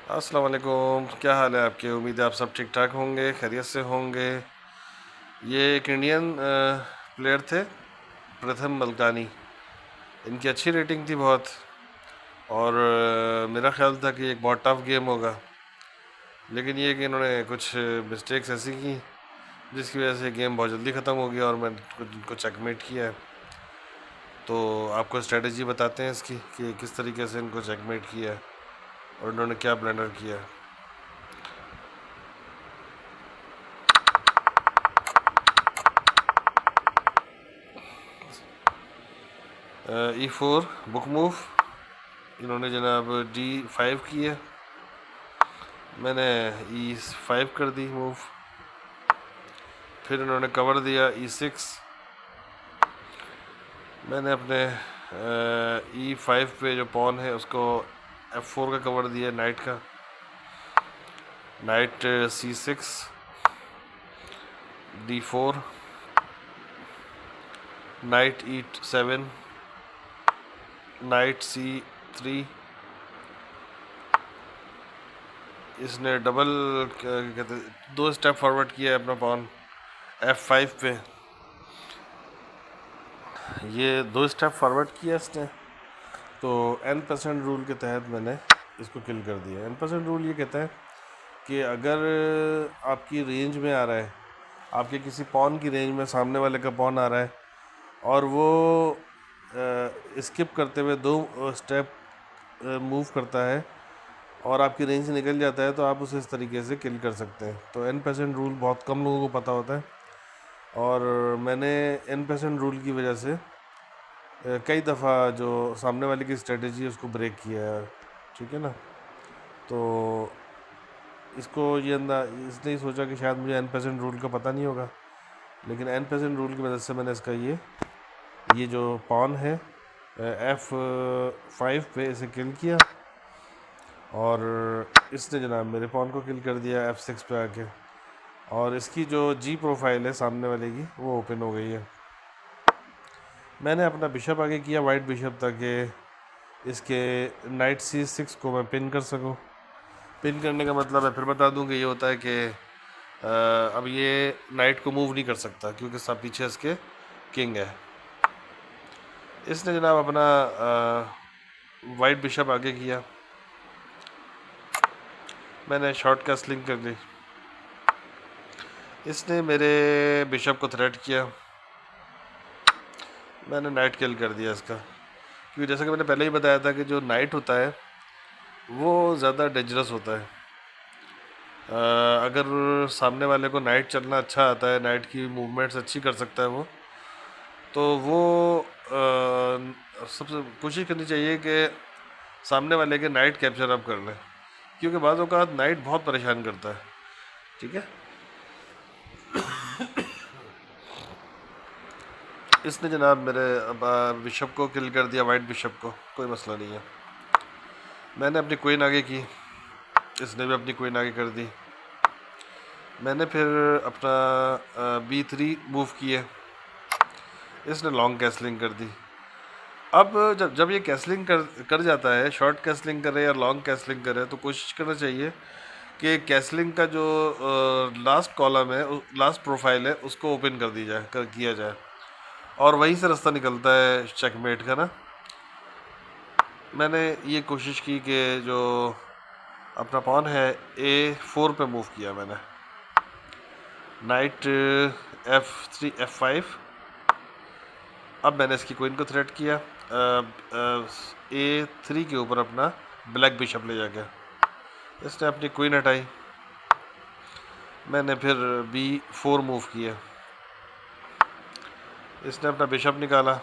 अस्सलाम वालेकुम। क्या हाल है आपके? उम्मीद है आप सब ठीक ठाक होंगे, खैरियत से होंगे। ये एक इंडियन प्लेयर थे, प्रथम मलकानी। इनकी अच्छी रेटिंग थी बहुत, और मेरा ख्याल था कि एक बहुत टफ गेम होगा। लेकिन ये कि इन्होंने कुछ मिस्टेक्स ऐसी की जिसकी वजह से गेम बहुत जल्दी ख़त्म हो गया और मैं इनको चेकमेट किया है। तो आपको स्ट्रेटजी बताते हैं इसकी कि किस तरीके से इनको चेकमेट किया है और इन्होंने क्या ब्लंडर किया है। E4 बुक मूव, इन्होंने जनाब D5 की है, मैंने E5 कर दी मूव। फिर इन्होंने कवर दिया E6, मैंने अपने E5 पे जो पॉन है उसको F4 का कवर दिया, नाइट का। Night C6, D4, night E7, night C3। इसने डबल कहते, दो स्टेप फॉरवर्ड किया है अपना पॉन F5 पे। ये दो स्टेप फॉरवर्ड किया इसने, तो N% रूल के तहत मैंने इसको किल कर दिया। N% रूल ये कहता है कि अगर आपकी रेंज में आ रहा है, आपके किसी पॉन की रेंज में सामने वाले का पॉन आ रहा है और वो स्किप करते हुए दो स्टेप मूव करता है और आपकी रेंज से निकल जाता है, तो आप उसे इस तरीके से किल कर सकते हैं। तो N% रूल बहुत कम लोगों को पता होता है, और मैंने N% रूल की वजह से कई दफ़ा जो सामने वाले की स्ट्रेटजी है उसको ब्रेक किया है। ठीक है ना? तो इसको ये इसने ही सोचा कि शायद मुझे N% रूल का पता नहीं होगा, लेकिन N% रूल की मदद से मैंने इसका ये जो पॉन है F5 पे इसे किल किया, और इसने जनाब मेरे पॉन को किल कर दिया F6 पे आके, और इसकी जो G प्रोफाइल है सामने वाले की वो ओपन हो गई है। मैंने अपना बिशप आगे किया, वाइट बिशप, ताकि इसके नाइट C6 को मैं पिन कर सकूं। पिन करने का मतलब है, फिर बता दूं कि ये होता है कि अब ये नाइट को मूव नहीं कर सकता क्योंकि सब पीछे इसके किंग है। इसने जनाब अपना वाइट बिशप आगे किया, मैंने शॉर्ट कैसलिंग कर ली। इसने मेरे बिशप को थ्रेट किया, मैंने नाइट किल कर दिया इसका। क्योंकि जैसा कि मैंने पहले ही बताया था कि जो नाइट होता है वो ज़्यादा डेंजरस होता है। अगर सामने वाले को नाइट चलना अच्छा आता है, नाइट की मूवमेंट्स अच्छी कर सकता है वो, तो वो सबसे कोशिश करनी चाहिए कि सामने वाले के नाइट कैप्चर अप कर लें, क्योंकि बाज़ औक़ात नाइट बहुत परेशान करता है। ठीक है? इसने जनाब मेरे बिशप को किल कर दिया, वाइट बिशप को, कोई मसला नहीं है। मैंने अपनी क्वीन आगे की, इसने भी अपनी क्वीन आगे कर दी। मैंने फिर अपना B3 मूव किए, इसने लॉन्ग कैसलिंग कर दी। अब जब जब ये कैसलिंग कर जाता है, शॉर्ट कैसलिंग करे या लॉन्ग कैसलिंग करे, तो कोशिश करना चाहिए कि कैसलिंग का जो लास्ट कॉलम है, लास्ट प्रोफाइल है, उसको ओपन कर दी जाए, किया जाए, और वहीं से रास्ता निकलता है चेकमेट का ना। मैंने ये कोशिश की कि जो अपना पॉन है A4 पे मूव किया मैंने, नाइट F3 F5। अब मैंने इसकी क्वीन को थ्रेट किया A3 के ऊपर अपना ब्लैक बिशप ले जाके। इसने अपनी क्वीन हटाई, मैंने फिर B4 मूव किया, इसने अपना बिशप निकाला,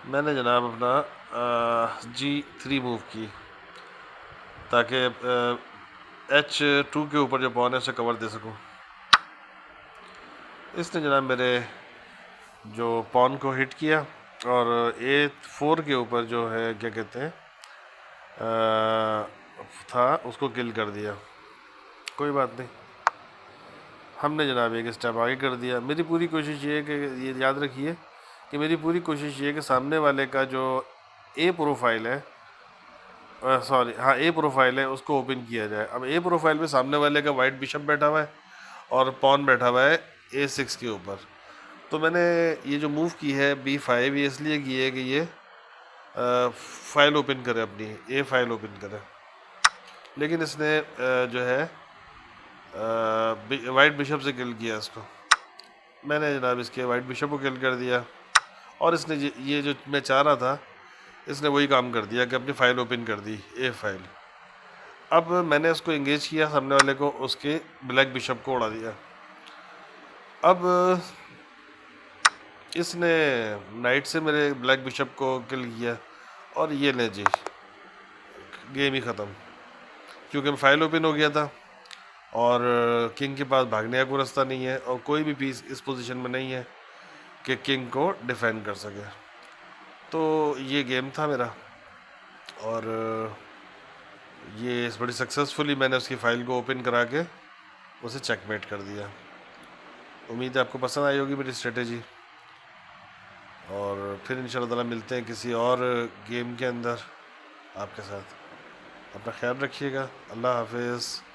मैंने जनाब अपना G3 मूव की, ताकि H2 के ऊपर जो पॉन है उसे कवर दे सकूं। इसने जनाब मेरे जो पॉन को हिट किया और A4 के ऊपर जो है क्या कहते हैं था उसको किल कर दिया। कोई बात नहीं, हमने जनाब एक स्टेप आगे कर दिया। मेरी पूरी कोशिश ये है कि ये याद रखिए कि मेरी पूरी कोशिश ये है कि सामने वाले का जो A प्रोफाइल है सॉरी, हाँ ए प्रोफाइल है, उसको ओपन किया जाए। अब ए प्रोफाइल में सामने वाले का वाइट बिशप बैठा हुआ है और पॉन बैठा हुआ है A6 के ऊपर। तो मैंने ये जो मूव की है B5, ये इसलिए की है कि ये फाइल ओपन करे, अपनी ए फाइल ओपन करे। लेकिन इसने जो है वाइट बिशप से किल किया इसको। मैंने जनाब इसके वाइट बिशप को किल कर दिया, और इसने ये जो मैं चाह रहा था, इसने वही काम कर दिया कि अपनी फ़ाइल ओपन कर दी, ए फाइल। अब मैंने उसको एंगेज किया, सामने वाले को, उसके ब्लैक बिशप को उड़ा दिया। अब इसने नाइट से मेरे ब्लैक बिशप को किल किया, और ये ले जी, गेम ही ख़त्म। क्योंकि फाइल ओपन हो गया था, और किंग के पास भागने का कोई रास्ता नहीं है, और कोई भी पीस इस पोजीशन में नहीं है कि किंग को डिफेंड कर सके। तो ये गेम था मेरा, और ये बड़ी सक्सेसफुली मैंने उसकी फ़ाइल को ओपन करा के उसे चेकमेट कर दिया। उम्मीद है आपको पसंद आई होगी मेरी स्ट्रेटेजी, और फिर इंशाल्लाह ताला मिलते हैं किसी और गेम के अंदर आपके साथ। अपना ख्याल रखिएगा। अल्लाह हाफिज़।